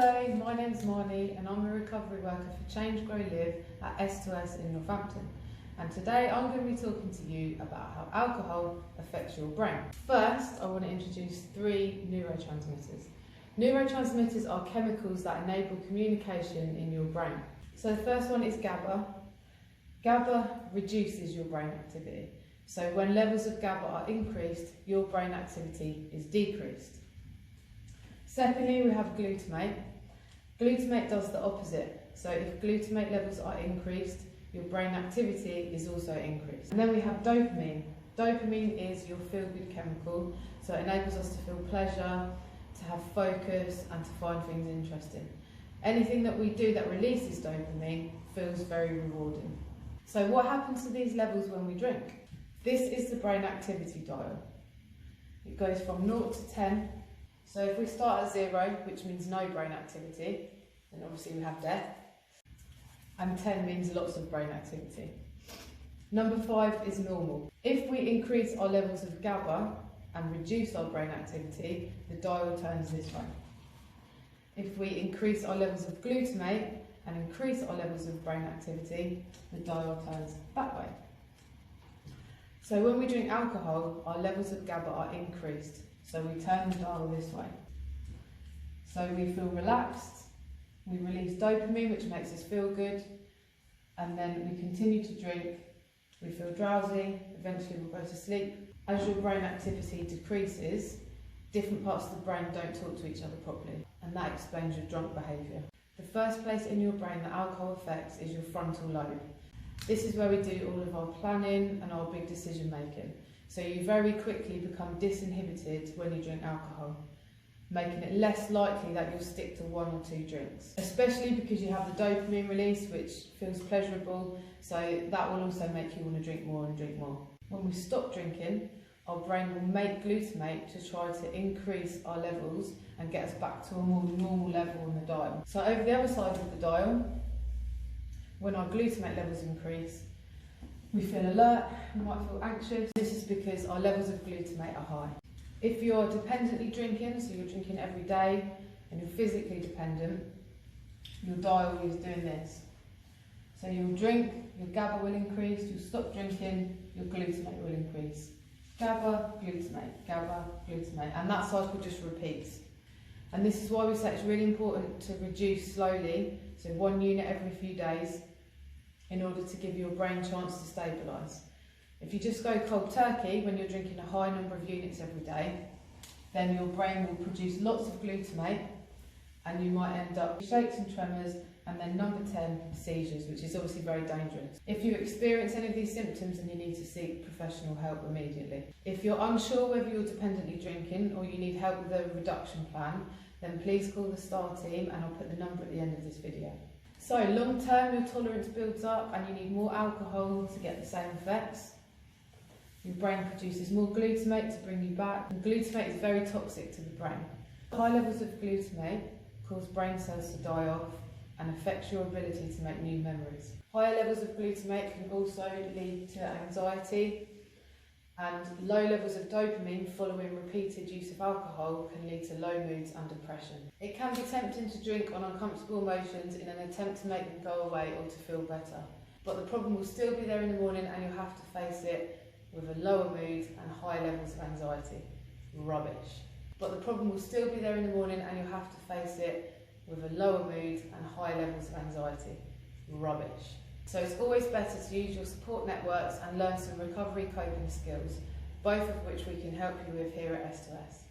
Hello, my name's Marnie and I'm a recovery worker for Change Grow Live at S2S in Northampton. And today I'm going to be talking to you about how alcohol affects your brain. First, I want to introduce 3 neurotransmitters. Neurotransmitters are chemicals that enable communication in your brain. So the first one is GABA. GABA reduces your brain activity. So when levels of GABA are increased, your brain activity is decreased. Secondly, we have glutamate. Glutamate does the opposite. So if glutamate levels are increased, your brain activity is also increased. And then we have dopamine. Dopamine is your feel-good chemical, so it enables us to feel pleasure, to have focus, and to find things interesting. Anything that we do that releases dopamine feels very rewarding. So what happens to these levels when we drink? This is the brain activity dial. It goes from 0 to 10. So if we start at 0, which means no brain activity, then obviously we have death. And 10 means lots of brain activity. Number 5 is normal. If we increase our levels of GABA and reduce our brain activity, the dial turns this way. If we increase our levels of glutamate and increase our levels of brain activity, the dial turns that way. So when we drink alcohol, our levels of GABA are increased. So we turn the dial this way. So we feel relaxed, we release dopamine, which makes us feel good, and then we continue to drink, we feel drowsy, eventually we'll go to sleep. As your brain activity decreases, different parts of the brain don't talk to each other properly, and that explains your drunk behaviour. The first place in your brain that alcohol affects is your frontal lobe. This is where we do all of our planning and our big decision making. So you very quickly become disinhibited when you drink alcohol, making it less likely that you'll stick to 1 or 2 drinks. Especially because you have the dopamine release, which feels pleasurable, so that will also make you want to drink more and drink more. When we stop drinking, our brain will make glutamate to try to increase our levels and get us back to a more normal level on the dial. So over the other side of the dial, when our glutamate levels increase, we feel alert, we might feel anxious. This is because our levels of glutamate are high. If you're dependently drinking, so you're drinking every day and you're physically dependent, your dial is doing this. So you'll drink, your GABA will increase, you'll stop drinking, your glutamate will increase. GABA, glutamate, and that cycle just repeats. And this is why we say it's really important to reduce slowly, so 1 unit every few days, in order to give your brain a chance to stabilise. If you just go cold turkey when you're drinking a high number of units every day, then your brain will produce lots of glutamate and you might end up with shakes and tremors, and then number 10, seizures, which is obviously very dangerous. If you experience any of these symptoms, then you need to seek professional help immediately. If you're unsure whether you're dependently drinking or you need help with a reduction plan, then please call the STAR team and I'll put the number at the end of this video. So long term, your tolerance builds up and you need more alcohol to get the same effects. Your brain produces more glutamate to bring you back, and glutamate is very toxic to the brain. High levels of glutamate cause brain cells to die off and affect your ability to make new memories. Higher levels of glutamate can also lead to anxiety, and low levels of dopamine following repeated use of alcohol can lead to low moods and depression. It can be tempting to drink on uncomfortable emotions in an attempt to make them go away or to feel better. But the problem will still be there in the morning and you'll have to face it with a lower mood and high levels of anxiety. Rubbish. But the problem will still be there in the morning and you'll have to face it with a lower mood and high levels of anxiety. Rubbish. So it's always better to use your support networks and learn some recovery coping skills, both of which we can help you with here at S2S.